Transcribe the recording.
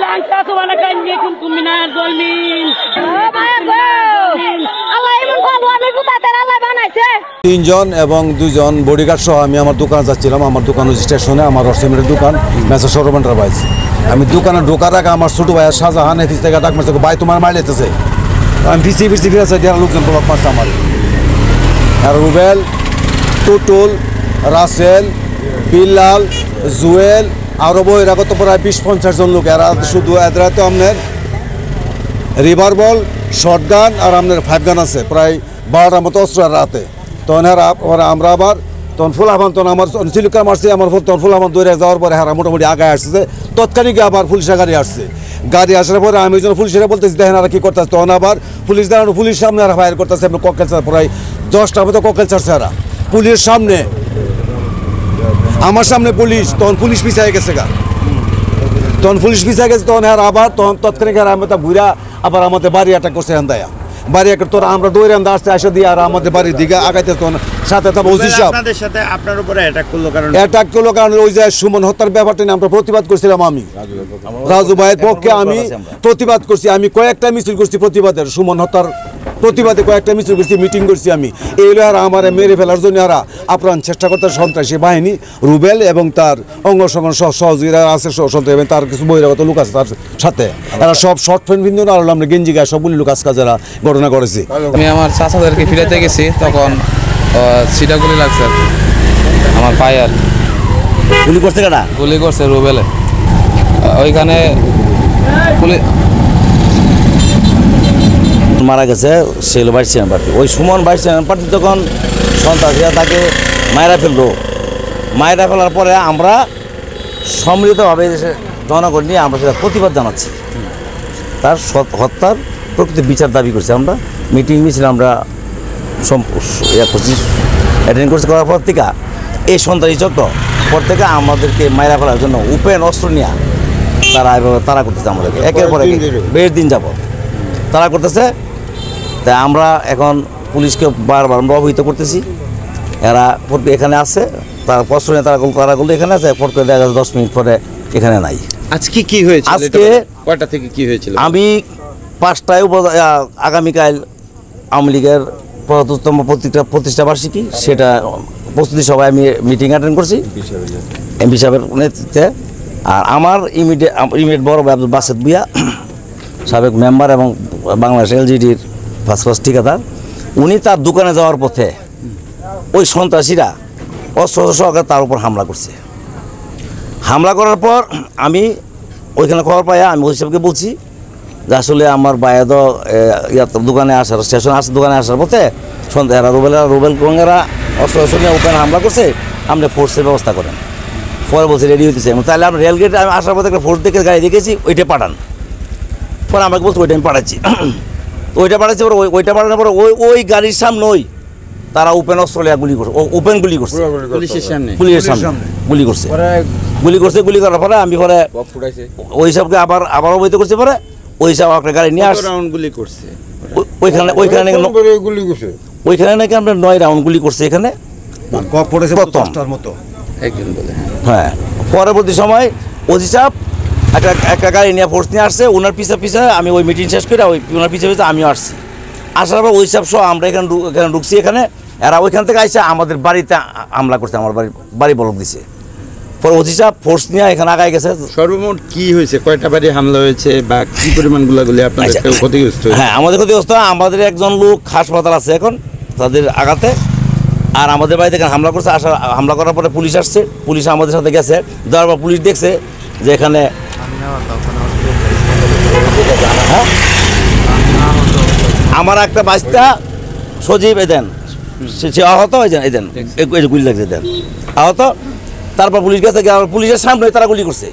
Lantas wala kanyikum kuminar zolmin. তিনজন এবং দুইজন বডিগার্ড সহ আমি আমার দোকানে যাচ্ছিলাম। আমার দোকান স্টেশনে, আমার রসমের দোকান মেসেজ সৌরভ এন্টারপ্রাইজ। আমি দোকানে ঢোকার আগে আমার ছোটো ভাইয়া শাহজাহান এফিস থেকে ডাক মারছে, ভাই তোমার মাইল এসেছে। আমি পিছিয়ে ফিরে চাই, যারা লোকজন ব্লক মারছে আমার। আর রুবেল, টুটুল, রাসেল, বিল্লাল, জুয়েল আরও বহিরাগত প্রায় 20-50 জন লোক। এরা শুধু এদের হাতে আপনার রিভার বল, শর্টগান আর আপনার 5 গান আছে, প্রায় 12টার মতো অস্ত্র রাতে। তখন আমরা আবার তখন ফুলাবান, তখন আমার চিলুকা মারছে আমার তখন ফুলাবান দৌড়ে যাওয়ার পরে হারা মোটামুটি আগায় আসছে। তৎক্ষণিক আবার পুলিশের গাড়ি আসছে। গাড়ি আসার পরে আমি যখন পুলিশেরা বলতেছি দেখেন আর কি করতেছে, তখন আবার পুলিশ দাঁড়ানো, পুলিশ সামনে আর ফায়ার করতেছে। আপনি ককেল চার প্রায় 10টার মতো ককেল চারছে এরা পুলিশের সামনে, আমার সামনে পুলিশ। তখন পুলিশ পিছিয়ে গেছে গা, তখন পুলিশ পিছিয়ে গেছে। তখন আর আবার তখন তৎক্ষণিক আর আমি তা ঘুরা আবার আমাদের বাড়ি অ্যাটাক করছে দেয়া বাড়ি একটা। তোরা আমরা দৌড়ে আসতে আসে দিয়ে আর আমাদের বাড়ির দিকে আগাইতে, তখন সাথে আপনাদের সাথে আপনার উপরে অ্যাটাক করলো কারণ ওই যে সুমন হত্যার ব্যাপারটা নিয়ে আমরা প্রতিবাদ করছিলাম। আমি রাজু ভাইয়ের পক্ষে আমি প্রতিবাদ করছি। আমি কয়েকটা মিছিল করছি প্রতিবাদের, সুমন হত্যার প্রতিবাদে কয়েকটা মিছিল করছি, মিটিং করছি। আমি এই আর আমার মেরে ফেলার জন্য এরা আপ্রাণ চেষ্টা করতে সন্ত্রাসী বাহিনী রুবেল এবং তার অঙ্গ সহযোগীরা আছে, এবং তার কিছু বহিরাগত লোক আছে তার সাথে। এরা সব শর্ট ফ্রেন্ড বিন্দু না আমরা গেঞ্জি গায়ে সবগুলি লোক আজকাল যারা ঘটনা করেছি। আমি আমার চাচাদেরকে ফিরাতে গেছি, তখন ছিটাগুলি লাগছে আমার পায়ে। আর গুলি করছে কারা? গুলি করছে রুবেলে। ওইখানে মারা গেছে সেল ভাইস চেয়ারম্যান প্রার্থী। ওই সুমন ভাইস চেয়ারম্যান প্রার্থী তখন সন্ত্রাসীরা তাকে মায়েরা ফেললো। মায়েরা ফেলার পরে আমরা সম্মিলিতভাবে জনগণ নিয়ে আমরা সেটা প্রতিবাদ জানাচ্ছি। তার হত্যার প্রকৃত বিচার দাবি করছি। আমরা মিটিং মিছিল আমরা অ্যাটেন্ড করছি। করার পর থেকে এই সন্ত্রাসী চক্র পর থেকে আমাদেরকে মায়েরা ফেলার জন্য ওপেন অস্ত্র নিয়ে তারা এভাবে তারা করতেছে আমাদেরকে একের পর এক বেশ দিন যাবত তারা করতেছে। তাই আমরা এখন পুলিশকে বারবার আমরা অবহিত করতেছি। এরা এখানে আছে, তার প্রশ্ন নিয়ে তারা করলো এখানে আছে, ফট করে দেখা যাচ্ছে 10 মিনিট পরে এখানে নাই। আজকে কি হয়েছে? আজকে কয়টা থেকে কি হয়েছিল? আমি 5টায় আগামীকাল আওয়ামী লীগের 75তম প্রতিষ্ঠা বার্ষিকী, সেটা প্রস্তুতি সভায় আমি মিটিং অ্যাটেন্ড করছি এমপি সাহেবের নেতৃত্বে। আর আমার ইমিডিয়েট বড় ভাই আব্দুল বাসেদ ভূঁইয়া, সাবেক মেম্বার এবং বাংলাদেশ এলজিডির ফার্স্ট ঠিকাদার, উনি তার দোকানে যাওয়ার পথে ওই সন্ত্রাসীরা অস্ত্র সহকারে তার উপর হামলা করছে। হামলা করার পর আমি ওইখানে খবর পাই, আমি ওই সাহেবকে বলছি যে আসলে আমার বায়াদ দোকানে আসার স্টেশন আসে, দোকানে আসার পথে সন্ধ্যা রুবেল গঙ্গেরা অস্ত্র নিয়ে ওখানে হামলা করছে, আপনি ফোর্সের ব্যবস্থা করেন। পরে বলছে রেডি হইতেছে। তাহলে আমরা রেলগেটে আমি আসার পথে একটা ফোর্স দেখে গাড়ি দেখেছি, ওইটা পাঠান। পরে আমাকে বলছে ওইটা আমি পাঠাচ্ছি। ওইটা পাঠাচ্ছি, পরে ওইটা পাঠানোর পরে ওই গাড়ির সামনে তারা ওপেন অস্ত্র গুলি করছে, ওপেন গুলি করছে পুলিশের সামনে গুলি করছে। গুলি করার পরে আমি পরে ওই সবকে আবার অবহিত করছি। পরে ওই সব একটা গাড়ি নিয়ে আসছে, গুলি করছে ওইখানে নাকি আমরা 9 রাউন্ড গুলি করছে এখানে হ্যাঁ। পরবর্তী সময় ওসি সাহেব একটা গাড়ি নিয়ে ফোর্স নিয়ে আসছে, ওনার পিছে আমি ওই মিটিং শেষ করে ওনার পিছে আমিও আসছি। আসার পর ওই সব সহ আমরা এখানে ঢুকছি। এখানে এরা ওইখান থেকে আসছে আমাদের বাড়িতে হামলা করছে, আমার বাড়ি বলক দিছে। পরে ওসি সাহেব ফোর্স নিয়ে এখানে আগায় গেছে। সর্বমোট কি হয়েছে, কয়টা বাড়ি হামলা হয়েছে বা কি পরিমাণ গুলাগুলি আপনাদের ক্ষতিগ্রস্ত? হ্যাঁ, আমাদের ক্ষতিগ্রস্ত। আমাদের একজন লোক হাসপাতাল আছে এখন তাদের আঘাতে। আর আমাদের বাড়িতে এখানে হামলা করছে। হামলা করার পরে পুলিশ আসছে, পুলিশ আমাদের সাথে গেছে। যাওয়ার পর পুলিশ দেখছে যে এখানে আমার একটা বাচ্চা সজীব এদেন সে আহত, এদেন গুলি লাগছে, এদেন আহত। তারপর পুলিশ গেছে, পুলিশের সামনে তারা গুলি করছে।